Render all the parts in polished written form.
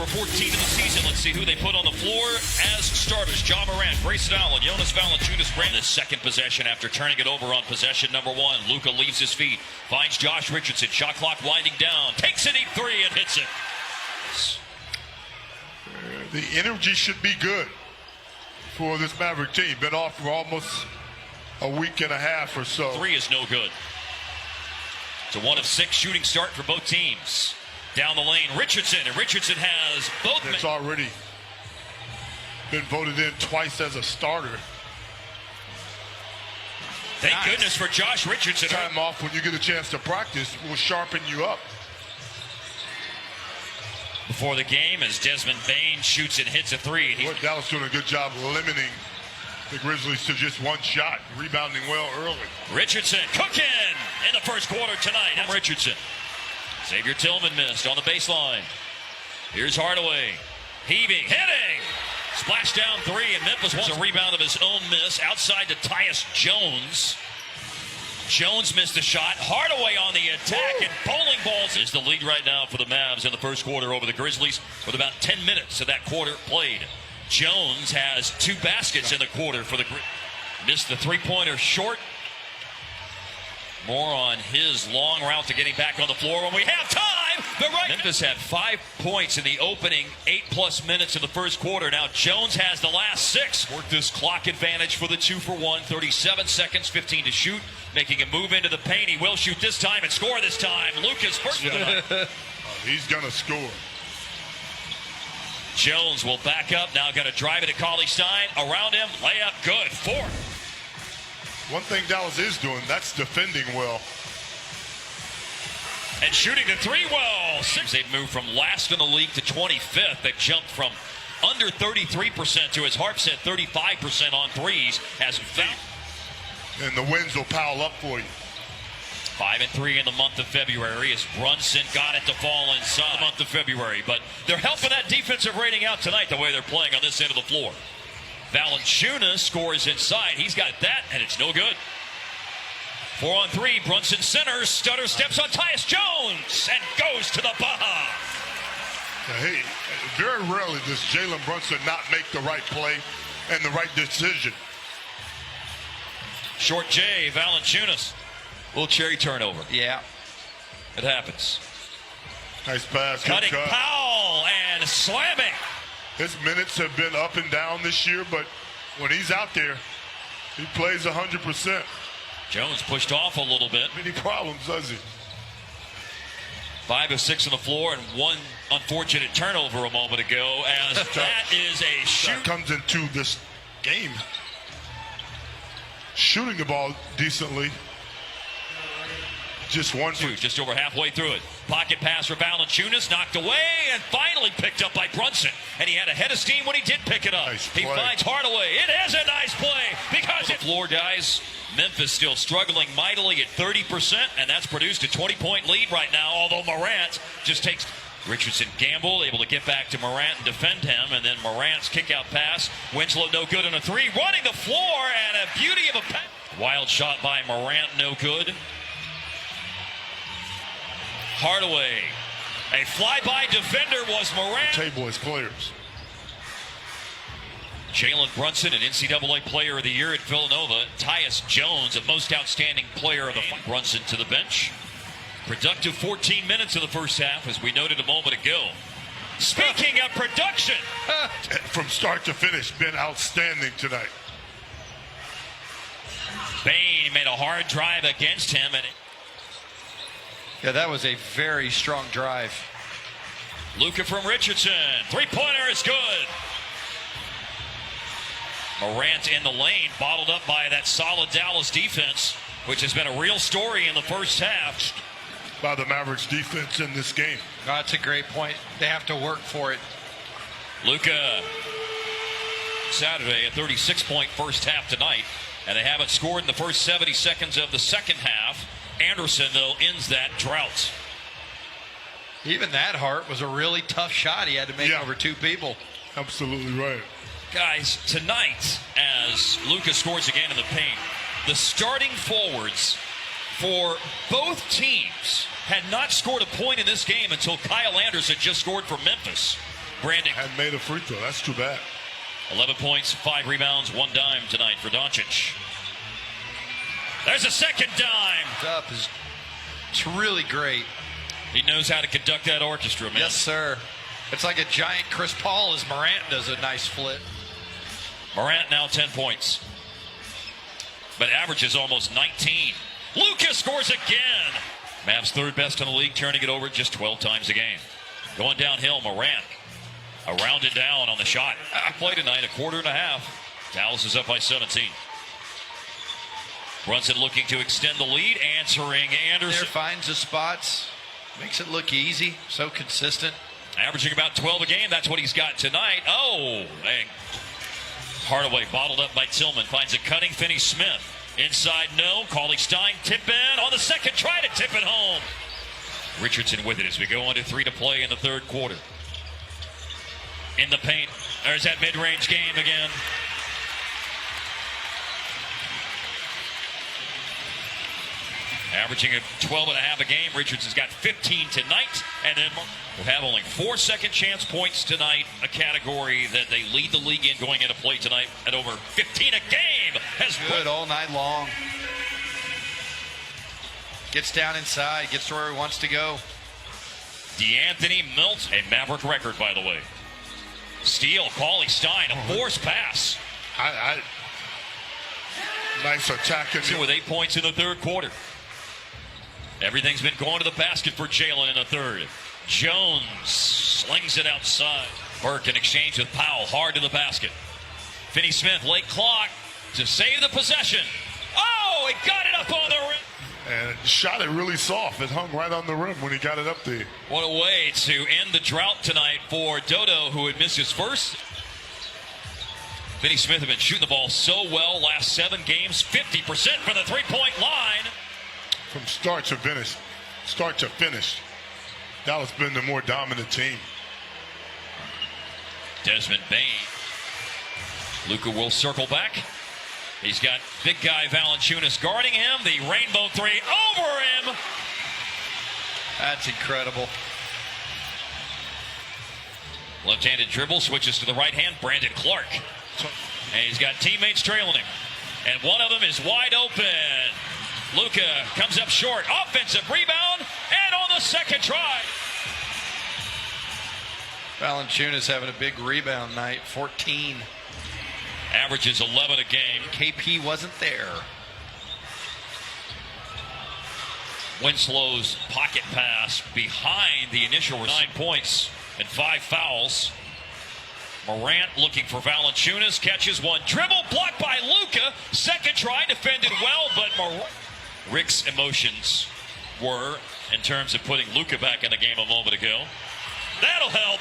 number 14 of the season. Let's see who they put on the floor as starters. Ja Morant, Grayson Allen, Jonas Valanciunas ran this second possession after turning it over on possession number 1. Luka leaves his feet, finds Josh Richardson. Shot clock winding down. Takes a deep three and hits it. The energy should be good for this Maverick team. Been off for almost a week and a half or so. Three is no good. It's a 1 of 6 shooting start for both teams. Down the lane, Richardson, and Richardson has both. It's already been voted in twice as a starter. Thank goodness for Josh Richardson. Time off when you get a chance to practice will sharpen you up. Before the game, as Desmond Bane shoots and hits a three. Dallas doing a good job limiting the Grizzlies to just one shot, rebounding well early. Richardson cooking in the first quarter tonight. That's Richardson. Xavier Tillman missed on the baseline. Here's Hardaway. Heaving, hitting. Splashdown three, and Memphis wants a rebound of his own miss outside to Tyus Jones. Jones missed the shot. Hardaway on the attack, and bowling balls is the lead right now for the Mavs in the first quarter over the Grizzlies with about 10 minutes of that quarter played. Jones has 2 baskets in the quarter for the Grizzlies. Missed the three-pointer short. More on his long route to getting back on the floor when we have time. Memphis had 5 points in the opening 8+ minutes of the first quarter. Now Jones has the last 6. Work this clock advantage for the 2-for-1. 37 seconds, 15 to shoot. Making a move into the paint. He will shoot this time and score this time. Lucas first for the night. He's going to score. Jones will back up. Now going to drive it to Cauley-Stein. Around him. Layup good. 4. One thing Dallas is doing, that's defending well. And shooting the three well. They've moved from last in the league to 25th. They jumped from under 33% to, as Harp said, 35% on threes. As and the wins will pile up for you. 5-3 in the month of February as Brunson got it to fall inside the month of February. But they're helping that defensive rating out tonight the way they're playing on this end of the floor. Valanciunas scores inside. He's got that, and it's no good. 4-on-3. Brunson centers. Stutter steps on Tyus Jones and goes to the Baja. Hey, very rarely does Jalen Brunson not make the right play and the right decision. Short J, Valanciunas. Little cherry turnover. Yeah. It happens. Nice pass. Cutting good cut. Powell and slamming. His minutes have been up and down this year, but when he's out there, he plays 100%. Jones pushed off a little bit. Many problems, does he? 5 of 6 on the floor and one unfortunate turnover a moment ago as that is a shoot. That comes into this game. Shooting the ball decently. Just one shoot, just over halfway through it. Pocket pass for Valanciunas, knocked away, and finally picked up by Brunson. And he had a head of steam when he did pick it up. Nice he play. finds Hardaway. It is a nice play because the floor, guys. Memphis still struggling mightily at 30%, and that's produced a 20-point lead right now, although Morant just takes Richardson Gamble, able to get back to Morant and defend him, and then Morant's kick-out pass. Winslow no good on a 3, running the floor, and a beauty of a pass. Wild shot by Morant, no good. Hardaway, a flyby defender was Morant. Table as players. Jalen Brunson, an NCAA Player of the Year at Villanova. Tyus Jones, a most outstanding player of the Brunson to the bench. Productive 14 minutes in the first half, as we noted a moment ago. Speaking of production. From start to finish, been outstanding tonight. Bane made a hard drive against him. Yeah, that was a very strong drive. Luka from Richardson. Three-pointer is good. Morant in the lane, bottled up by that solid Dallas defense, which has been a real story in the first half. By the Mavericks defense in this game. That's a great point. They have to work for it. Luka, Saturday, a 36-point first half tonight, and they haven't scored in the first 70 seconds of the second half. Anderson, though, ends that drought. Even that, Hart, was a really tough shot he had to make over 2 people. Absolutely right. Guys, tonight, as Luka scores again in the paint, the starting forwards for both teams had not scored a point in this game until Kyle Anderson just scored for Memphis. Brandon hadn't made a free throw. That's too bad. 11 points, 5 rebounds, 1 dime tonight for Doncic. There's a second dime. It's really great. He knows how to conduct that orchestra, man. Yes, sir. It's like a giant Chris Paul as Morant does a nice flip. Morant now 10 points, but averages almost 19. Luka scores again. Mavs third best in the league, turning it over just 12 times a game. Going downhill, Morant. A rounded down on the shot. Play tonight, a quarter and a half. Dallas is up by 17. Brunson looking to extend the lead, answering Anderson. There finds the spots, makes it look easy, so consistent. Averaging about 12 a game, that's what he's got tonight. Oh, dang. Hardaway bottled up by Tillman, finds a cutting Finney-Smith. Inside, no. Cauley-Stein tip in on the second try to tip it home. Richardson with it as we go on to 3 to play in the third quarter. In the paint, there's that mid-range game again. Averaging at 12 and a half a game. Richardson's got 15 tonight. And then we'll have only 4 second chance points tonight, a category that they lead the league in going into play tonight at over 15 a game. Has good all night long. Gets down inside, gets to where he wants to go. DeAnthony Milton, a Maverick record, by the way. Steal, Cauley-Stein, a forced pass. Nice attacking. With 8 points in the third quarter. Everything's been going to the basket for Jalen in the third. Jones slings it outside. Burke in exchange with Powell, hard to the basket. Finney-Smith, late clock to save the possession. Oh, he got it up on the rim. And shot it really soft. It hung right on the rim when he got it up there. What a way to end the drought tonight for Dodo, who had missed his first. Finney-Smith had been shooting the ball so well last 7 games, 50% from the three-point line. From start to finish, Dallas been the more dominant team. Desmond Bain. Luka will circle back. He's got big guy Valanciunas guarding him. The rainbow three over him. That's incredible. Left-handed dribble, switches to the right hand. Brandon Clark. And he's got teammates trailing him. And one of them is wide open. Luka comes up short. Offensive rebound. And on the second try. Valanciunas having a big rebound night. 14. Averages 11 a game. KP wasn't there. Winslow's pocket pass behind the initial 9 points and 5 fouls. Morant looking for Valanciunas, catches one dribble, blocked by Luka. Second try, defended well, but Rick's emotions were in terms of putting Luka back in the game a moment ago. That'll help.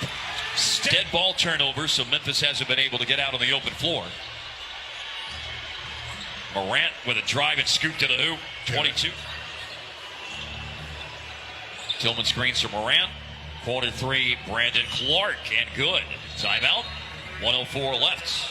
Dead ball turnover, so Memphis hasn't been able to get out on the open floor. Morant with a drive and scoop to the hoop. 22. Tillman screens for Morant. Corner 3, Brandon Clark, and good. Timeout. 1:04 left.